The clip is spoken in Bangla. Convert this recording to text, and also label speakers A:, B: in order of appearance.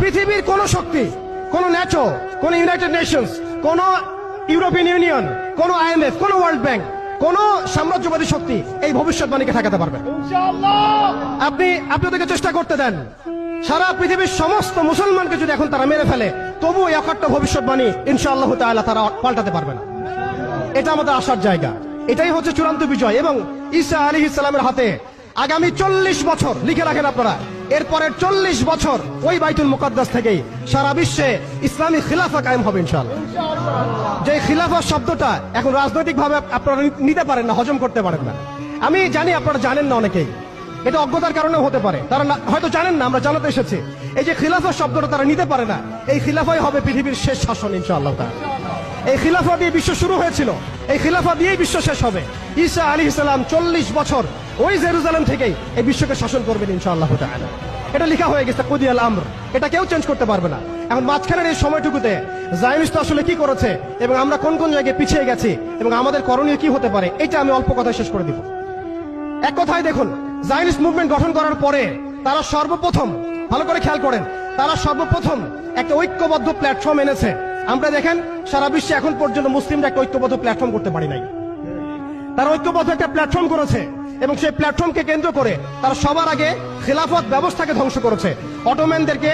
A: পৃথিবীর কোন শক্তি, কোন ন্যাটো, কোন ইউনাইটেড নেশনস, কোন ইউরোপিয়ান ইউনিয়ন, কোন IMF, কোন ওয়ার্ল্ড ব্যাংক, কোন সাম্রাজ্যবাদী শক্তি এই ভবিষ্যৎবাণীকে ঠেকাতে পারবে না। আপনি ওদেরকে চেষ্টা করতে দেন। সারা পৃথিবীর সমস্ত মুসলমানকে যদি এখন তারা মেরে ফেলে, তবুও এই অকাট্য ভবিষ্যৎবাণী ইনশাআল্লাহ তাআলা তারা পাল্টাতে পারবে না। এটা আমাদের আশার জায়গা। এটাই হচ্ছে চূড়ান্ত বিজয়। এবং ঈসা আলাইহিস সালামের হাতে আগামী 40 বছর, লিখে রাখেন আপনারা, এরপরের 40 বছর ওই বাইতুল মুকাদ্দাস থেকেই সারা বিশ্বে ইসলামী খিলাফা কায়েম হবে ইনশাআল্লাহ। যে খিলাফা শব্দটা এখন রাজনৈতিক ভাবে আপনারা নিতে পারেন না, হজম করতে পারেন না। আমি জানি আপনারা জানেন না, অনেকেই এটা অজ্ঞতার কারণেও হতে পারে, তারা হয়তো জানেন না, আমরা জানাতে এসেছি। এই যে খিলাফা শব্দটা তারা নিতে পারে না, এই খিলাফাই হবে পৃথিবীর শেষ শাসন ইনশাআল্লাহ তাআলা। এই খিলাফা দিয়ে বিশ্ব শুরু হয়েছিল, এই খিলাফা দিয়েই বিশ্ব শেষ হবে। ঈসা আলাইহিস সালাম 40 বছর ওই জেরুজালেম থেকেই এই বিশ্বকে শাসন করবেন ইনশাআল্লাহ তাআলা। এটা লেখা হয়ে গেছে, কুদিয়াল আমর, এটা কেউ চেঞ্জ করতে পারবে না। এখন মাঝখানের এই সময়টুকুতে জায়নিস্ট আসলে কি করেছে এবং আমরা কোন কোন জায়গায় পিছিয়ে গেছি এবং আমাদের করণীয় কি হতে পারে, এটা আমি অল্প কথায় শেষ করে দিব। এক কথায় দেখুন, জায়নিস্ট মুভমেন্ট গঠন করার পরে তারা সর্বপ্রথম, ভালো করে খেয়াল করেন, তারা সর্বপ্রথম একটা ঐক্যবদ্ধ প্ল্যাটফর্ম এনেছে। আমরা দেখেন সারা বিশ্বে এখন পর্যন্ত মুসলিমরা একটা ঐক্যবদ্ধ প্ল্যাটফর্ম করতে পারি নাই। তারা ঐক্যবদ্ধ একটা প্ল্যাটফর্ম করেছে এবং সেই প্ল্যাটফর্মকে কেন্দ্র করে তারা সবার আগে খিলাফত ব্যবস্থাকে ধ্বংস করেছে, অটোম্যানদেরকে